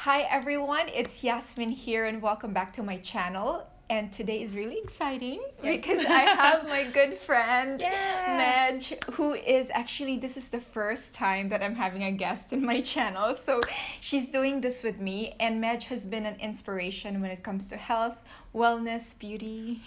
Hi everyone, it's Yasmin here and welcome back to my channel. And today is really exciting because I have my good friend Madge, who is actually, this is the first time that I'm having a guest in my channel. So she's doing this with me, and Madge has been an inspiration when it comes to health, wellness, beauty.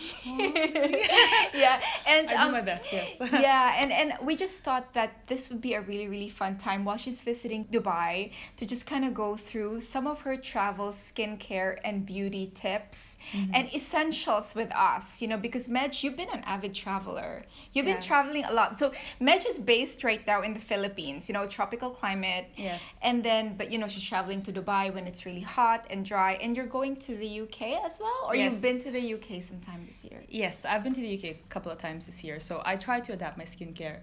Yeah, and I do my best, yes. yeah, and we just thought that this would be a really fun time while she's visiting Dubai to just kind of go through some of her travel skincare and beauty tips and essentials with us, because Madge, you've been an avid traveler. You've been traveling a lot. So Madge is based right now in the Philippines, tropical climate. Yes. And then, but she's traveling to Dubai when it's really hot and dry. And you're going to the UK as well? Or Yes. you've been to the UK sometime this year? Yes, I've been to the UK a couple of times this year. So I try to adapt my skincare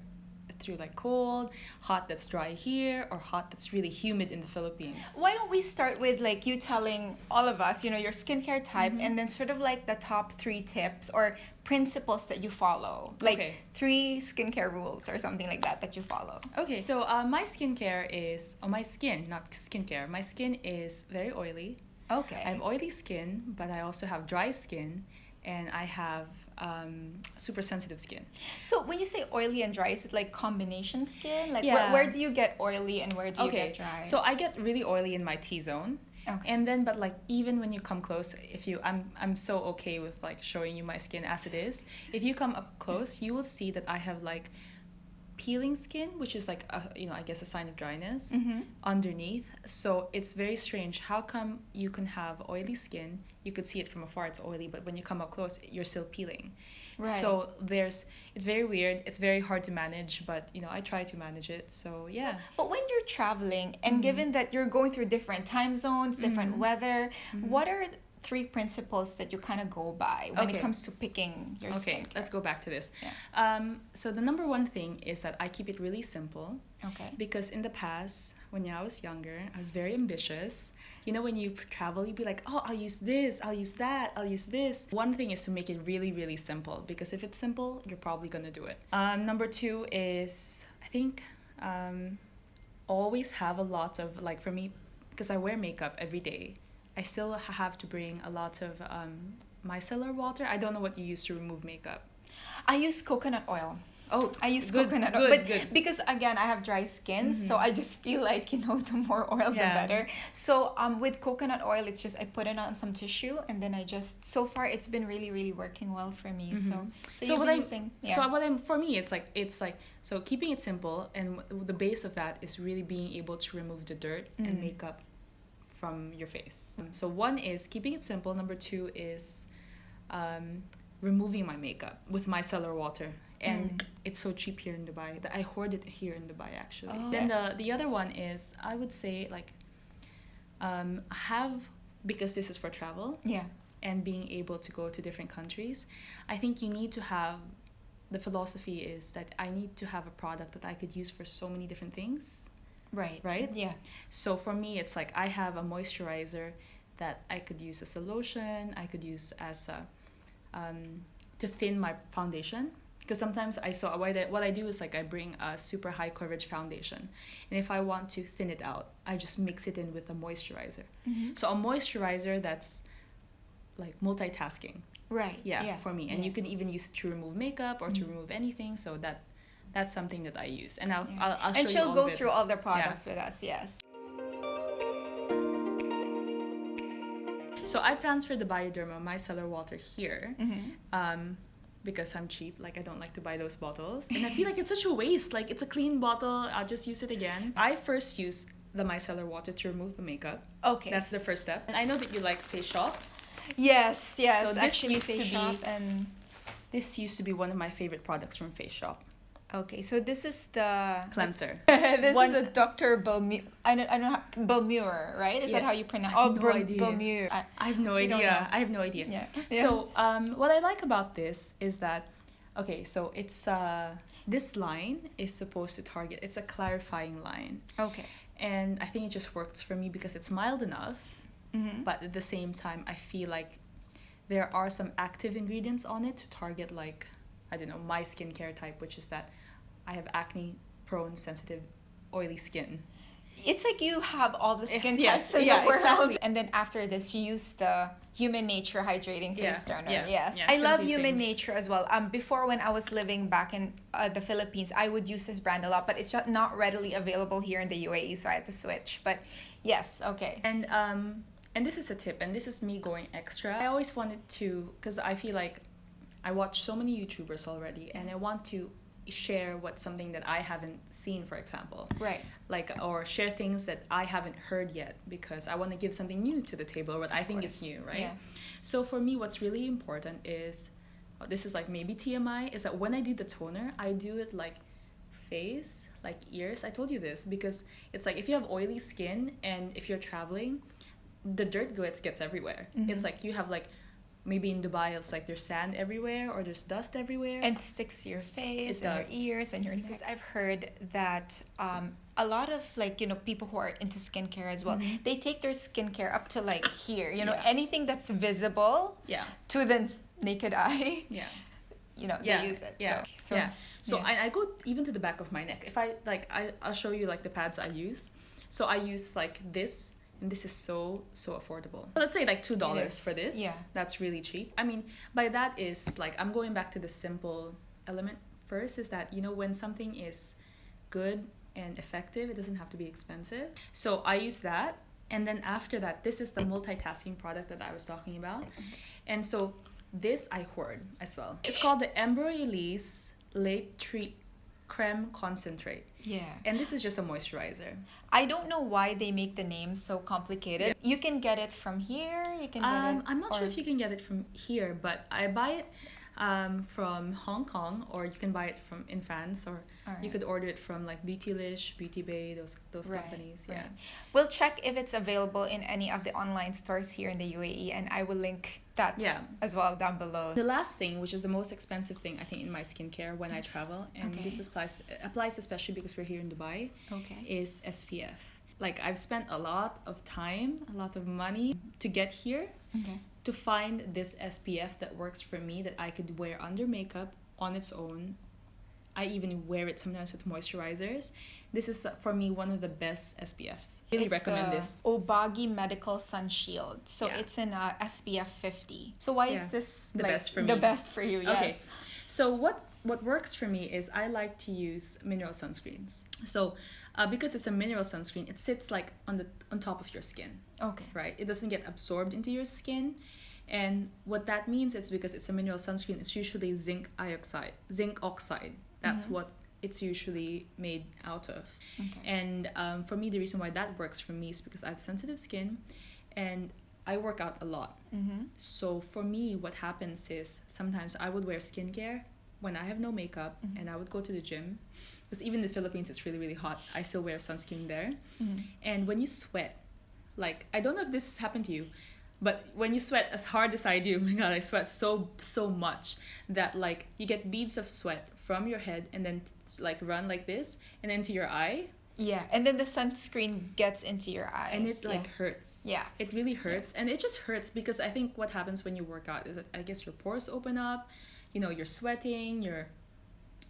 through like cold, hot that's dry here, or hot that's really humid in the Philippines. Why don't we start with like you telling all of us, your skincare type, and then sort of like the top 3 tips or principles that you follow. Like 3 skincare rules or something like that you follow. Okay, so my skincare is, my skin, not skincare. My skin is very oily. Okay. I have oily skin, but I also have dry skin, and I have super sensitive skin. So when you say oily and dry, is it like combination skin? Like where do you get oily and where do you get dry? So I get really oily in my T-zone. Okay. And then, but like even when you come close, I'm so okay with like showing you my skin as it is. If you come up close, you will see that I have like peeling skin, which is like I guess a sign of dryness underneath. So it's very strange. How come you can have oily skin? You could see it from afar, it's oily, but when you come up close, you're still peeling. Right. So it's very weird. It's very hard to manage, but I try to manage it. So yeah. But when you're traveling, and given that you're going through different time zones, different weather, what are 3 principles that you kind of go by when it comes to picking your skincare? Okay, let's go back to this. Yeah. So the number one thing is that I keep it really simple. Okay. Because in the past, when I was younger, I was very ambitious. When you travel, you'd be like, oh, I'll use this, I'll use that, I'll use this. One thing is to make it really simple, because if it's simple, you're probably gonna do it. Number 2 is, I think, always have a lot of, like for me, because I wear makeup every day, I still have to bring a lot of micellar water. I don't know what you use to remove makeup. I use coconut oil. Oh, I use good, coconut oil. But good. because again, I have dry skin, so I just feel like, the more oil, the better. So with coconut oil, it's just I put it on some tissue, and then so far it's been really working well for me. So for me, it's like so keeping it simple, and the base of that is really being able to remove the dirt and makeup from your face. So 1 is keeping it simple. Number 2 is removing my makeup with micellar water. And it's so cheap here in Dubai that I hoard it here in Dubai actually. Then the other one is, I would say, like because this is for travel and being able to go to different countries, I think you need to have, the philosophy is that I need to have a product that I could use for so many different things. Right? Yeah. So for me, it's like I have a moisturizer that I could use as a lotion, I could use as a to thin my foundation. Because sometimes what I do is like I bring a super high coverage foundation, and if I want to thin it out, I just mix it in with a moisturizer. So a moisturizer that's like multitasking. Right. Yeah. For me, and you can even use it to remove makeup or to remove anything. So that's something that I use, and I'll show you. And she'll all go of it. through all the products with us. Yes. So I transferred the Bioderma micellar water here. Because I'm cheap, like I don't like to buy those bottles, and I feel like it's such a waste. Like it's a clean bottle, I'll just use it again. I first use the micellar water to remove the makeup. Okay. That's the first step. And I know that you like Face Shop. Yes. So Actually, Face Shop and this used to be one of my favorite products from Face Shop. Okay, so this is the cleanser. This is a Dr. Belmeur. I don't know Belmeur, right? Is that how you pronounce? I have no idea. Belmeur. I have no idea. I have no idea. Yeah. So what I like about this is that, so it's this line is supposed to target. It's a clarifying line. Okay. And I think it just works for me because it's mild enough, but at the same time, I feel like there are some active ingredients on it to target, like, I don't know, my skincare type, which is that I have acne prone, sensitive, oily skin. It's like you have all the skin types in the world. Exactly. And then after this, you use the Human Nature Hydrating Face Toner. Yes. I love Human Nature as well. Before, when I was living back in the Philippines, I would use this brand a lot, but it's not readily available here in the UAE, so I had to switch. But yes, okay. And this is a tip, and this is me going extra. I always wanted to, because I feel like I watch so many YouTubers already, and I want to share what's something that I haven't seen, for example. Right. Like, or share things that I haven't heard yet, because I want to give something new to the table, or what I think is new, right? Yeah. So for me, what's really important is, this is like maybe TMI, is that when I do the toner, I do it like face, like ears. I told you this because it's like if you have oily skin and if you're traveling, the dirt gets everywhere. It's like you have like, maybe in Dubai it's like there's sand everywhere or there's dust everywhere, and it sticks to your face and your ears and your neck. Because I've heard that a lot of like, you know, people who are into skincare as well, they take their skincare up to like here, you know, anything that's visible to the naked eye, you know, they use it. So I go even to the back of my neck. If I like, I'll show you like the pads I use. So I use like this, and this is so affordable. Let's say like $2 for this. Yeah. That's really cheap. I mean, by that is like, I'm going back to the simple element first, is that, you know, when something is good and effective, it doesn't have to be expensive. So I use that. And then after that, this is the multitasking product that I was talking about. And so this I hoard as well. It's called the Embryolisse Lait Creme Concentrate. Yeah. And this is just a moisturizer. I don't know why they make the name so complicated. Yeah. You can get it from here. You can get it. I'm not sure if you can get it from here, but I buy it from Hong Kong, or you can buy it from in France, or you could order it from like Beautylish, Beauty Bay, those companies. Yeah. We'll check if it's available in any of the online stores here in the UAE, and I will link that as well down below. The last thing, which is the most expensive thing I think in my skincare when I travel, and this applies especially because we're here in Dubai, is SPF. Like, I've spent a lot of time, a lot of money to get here to find this SPF that works for me, that I could wear under makeup on its own. I even wear it sometimes with moisturizers. This is, for me, one of the best SPFs. Really recommend this. Obagi Medical Sun Shield. So it's in SPF 50. So why is this the best for me? The best for you, yes. Okay. So what works for me is I like to use mineral sunscreens. So because it's a mineral sunscreen, it sits like on top of your skin. Okay. Right? It doesn't get absorbed into your skin. And what that means is, because it's a mineral sunscreen, it's usually zinc oxide. That's what it's usually made out of. Okay. And for me, the reason why that works for me is because I have sensitive skin and I work out a lot. So for me, what happens is sometimes I would wear skincare when I have no makeup and I would go to the gym. Because even in the Philippines, it's really, really hot. I still wear sunscreen there. And when you sweat, like, I don't know if this has happened to you, but when you sweat as hard as I do, oh my God, I sweat so much that like you get beads of sweat from your head and then like run like this and into your eye. Yeah, and then the sunscreen gets into your eyes. And it like hurts. Yeah. It really hurts. And it just hurts because I think what happens when you work out is that I guess your pores open up, you know, you're sweating,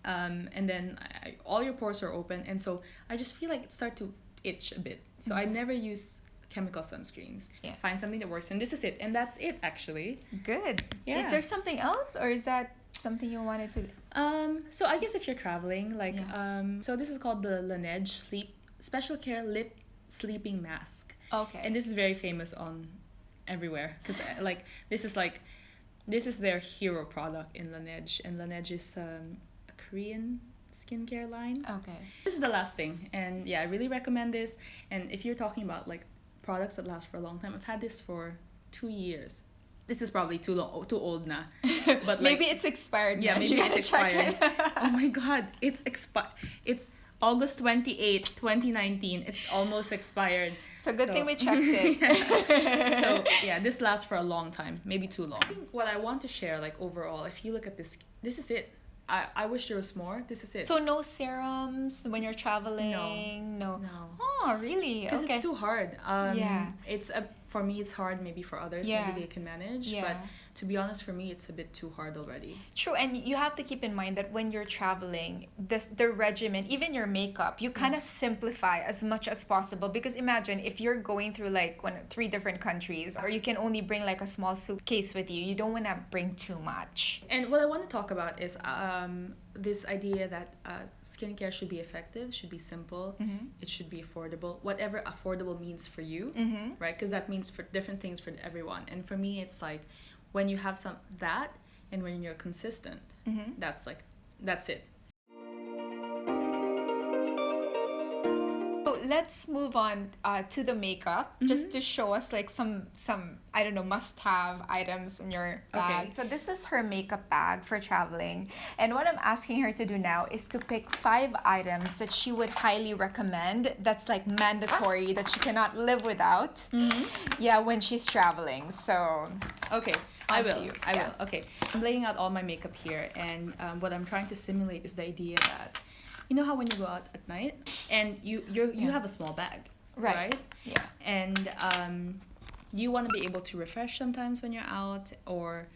and then all your pores are open. And so I just feel like it starts to itch a bit. So I never use chemical sunscreens. Find something that works, and this is it, and that's it actually. Good. Is there something else, or is that something you wanted to so I guess if you're traveling, like so this is called the Laneige Special Care Lip Sleeping Mask. Okay. And this is very famous on everywhere, because like this is their hero product in Laneige, and Laneige is a Korean skincare line. Okay. This is the last thing, and I really recommend this. And if you're talking about like products that last for a long time, I've had this for 2 years. This is probably too old now, but like, maybe it's expired. Yeah, maybe it's expired. Oh my God, it's expired. It's August 28th, 2019. It's almost expired. So good thing we checked it. So this lasts for a long time, maybe too long. I think what I want to share, like overall, if you look at this is it. I wish there was more. This is it. So no serums when you're traveling? No. Oh, really? Because it's too hard. for me it's hard, maybe for others maybe they can manage, but to be honest, for me it's a bit too hard already. True, and you have to keep in mind that when you're traveling, the regimen, even your makeup, you kind of simplify as much as possible, because imagine if you're going through like 3 different countries, or you can only bring like a small suitcase with you don't want to bring too much. And what I want to talk about is this idea that skincare should be effective, should be simple, it should be affordable, whatever affordable means for you, right? Because that means for different things for everyone. And for me, it's like when you have that and when you're consistent, that's it. So let's move on to the makeup, just to show us like some I don't know, must-have items in your bag. Okay. So this is her makeup bag for traveling, and what I'm asking her to do now is to pick 5 items that she would highly recommend, that's like mandatory, that she cannot live without when she's traveling. So okay, I will. Okay, I'm laying out all my makeup here, and what I'm trying to simulate is the idea that, you know how when you go out at night and you have a small bag, right? Yeah. And you want to be able to refresh sometimes when you're out, or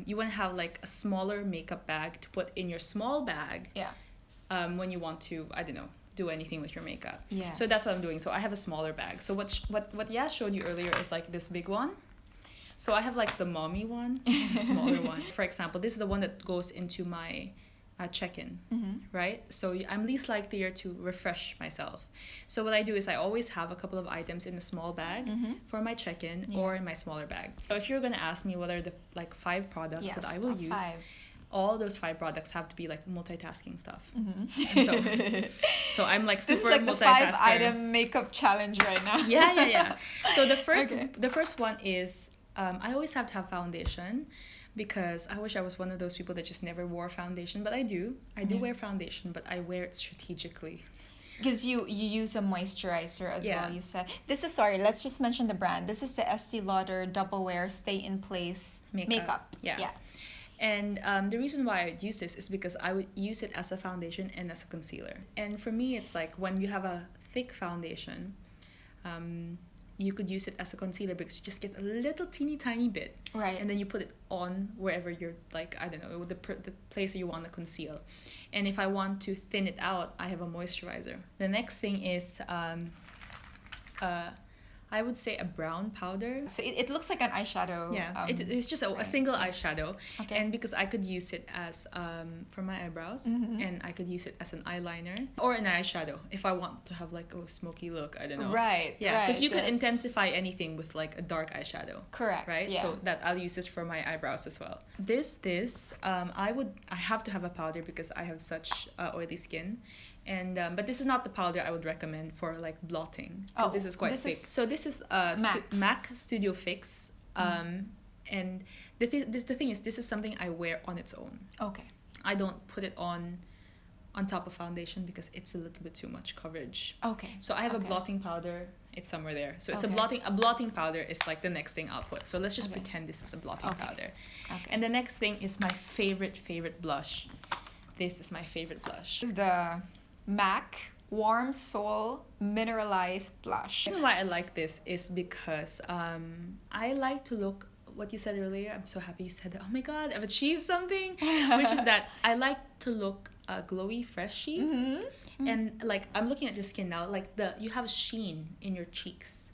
you want to have like a smaller makeup bag to put in your small bag. Yeah. When you want to, I don't know, do anything with your makeup. Yeah. So that's what I'm doing. So I have a smaller bag. So what Yas showed you earlier is like this big one. So I have like the mommy one, the smaller one. For example, this is the one that goes into my check-in, right? So I'm least likely to refresh myself. So what I do is I always have a couple of items in a small bag for my check-in or in my smaller bag. So if you're going to ask me what are the like 5 products that I will use, all those 5 products have to be like multitasking stuff. So I'm like super multitasker. This is like the 5-item makeup challenge right now. Yeah. So the first one is I always have to have foundation, because I wish I was one of those people that just never wore foundation, but I do. I do wear foundation, but I wear it strategically. Because you use a moisturizer as well, you said. This is, let's just mention the brand. This is the Estee Lauder Double Wear Stay in Place makeup. Yeah. And the reason why I would use this is because I would use it as a foundation and as a concealer. And for me, it's like when you have a thick foundation, you could use it as a concealer because you just get a little teeny tiny bit, right? And then you put it on wherever you're like, I don't know, the place you want to conceal. And if I want to thin it out, I have a moisturizer. The next thing is I would say a brown powder. So it looks like an eyeshadow. Yeah, it's just a single eyeshadow. Okay. And because I could use it as for my eyebrows, and I could use it as an eyeliner or an eyeshadow if I want to have like a smoky look. I don't know. Right. Yeah, because you could intensify anything with like a dark eyeshadow. Correct. Right. Yeah. So that I'll use this for my eyebrows as well. I have to have a powder because I have such oily skin. And but this is not the powder I would recommend for like blotting, because this is quite thick. So this is MAC Studio Fix, and the thing is, this is something I wear on its own. Okay. I don't put it on top of foundation because it's a little bit too much coverage. Okay. So I have a blotting powder. It's somewhere there. So it's a blotting powder is like the next thing I'll put. So let's just pretend this is a blotting powder. Okay. And the next thing is my favorite blush. This is my favorite blush. This is the MAC Warm Soul Mineralize Blush. The reason why I like this is because I like to look, what you said earlier, I'm so happy you said that. Oh my god, I've achieved something. Which is that I like to look glowy, freshy. And like I'm looking at your skin now, like you have sheen in your cheeks.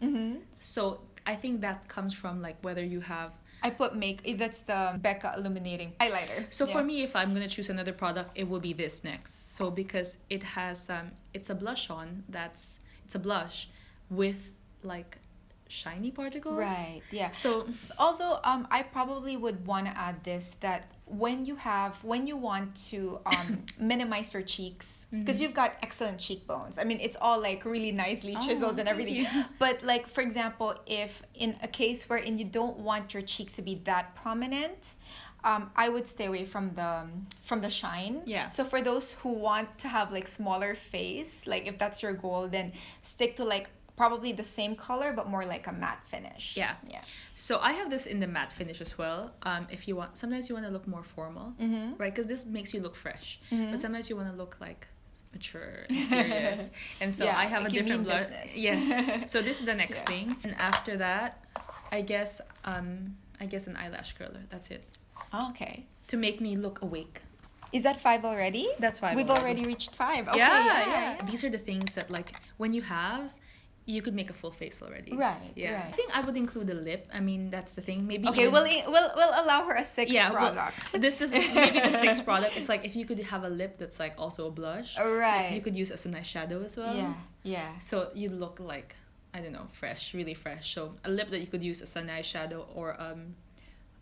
So I think that comes from like whether you have, I put that's the Becca Illuminating Highlighter. So for me, if I'm going to choose another product, it will be this next. So because it has, it's a blush on, it's a blush with like shiny particles. Right, yeah. So although I probably would want to add this, that when you want to minimize your cheeks, because you've got excellent cheekbones. I mean, it's all like really nicely chiseled and everything. But like, for example, if in a case wherein you don't want your cheeks to be that prominent, I would stay away from the shine. Yeah. So for those who want to have like smaller face, like if that's your goal, then stick to like probably the same color but more like a matte finish. Yeah. So I have this in the matte finish as well. If you want, sometimes you want to look more formal, right? Because this makes you look fresh. But sometimes you want to look like mature and serious. And so I have a different blush. Yes. So this is the next thing. And after that, I guess an eyelash curler. That's it. Okay. To make me look awake. Is that 5 already? That's 5. We've already reached 5. Okay, yeah. These are the things that, like, when you have, you could make a full face already. Right. I think I would include a lip. I mean, that's the thing. Maybe. Okay, we'll allow her a 6th product. Well, this maybe the 6th product. It's like if you could have a lip that's like also a blush. Right. You could use as a nice shadow as well. Yeah. So you'd look like, I don't know, fresh, really fresh. So a lip that you could use as a nice shadow or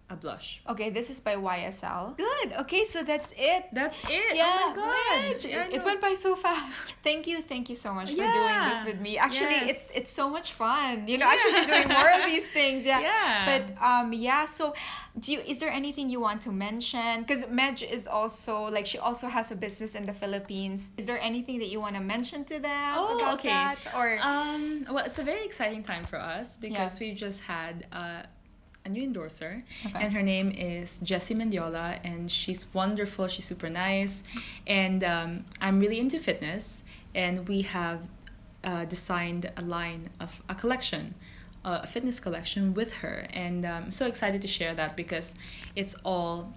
a blush. Okay, this is by YSL. Good. Okay, so that's it. Yeah. Oh my god. Mitch, it went by so fast. Thank you so much for doing this with me. Actually, it's so much fun. You know, actually doing more of these things. But so is there anything you want to mention? Because Medj is also, like, she also has a business in the Philippines. Is there anything that you want to mention to them about that? Or well, it's a very exciting time for us because we just had a new endorser, and her name is Jessie Mendiola, and she's wonderful. She's super nice, and I'm really into fitness, and we have designed a collection, a fitness collection with her, and I'm so excited to share that because it's all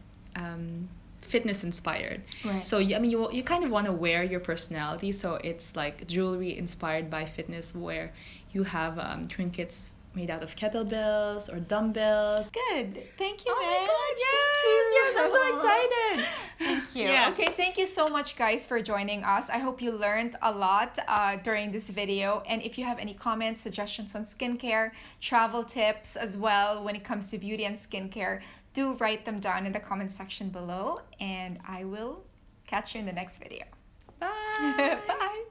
fitness inspired. Right. So you kind of want to wear your personality, so it's like jewelry inspired by fitness, where you have trinkets made out of kettlebells or dumbbells. Good. Thank you, oh Mitch. My gosh, yes, I'm so excited. Thank you. Yeah. Okay, thank you so much, guys, for joining us. I hope you learned a lot during this video. And if you have any comments, suggestions on skincare, travel tips as well when it comes to beauty and skincare, do write them down in the comment section below. And I will catch you in the next video. Bye. Bye.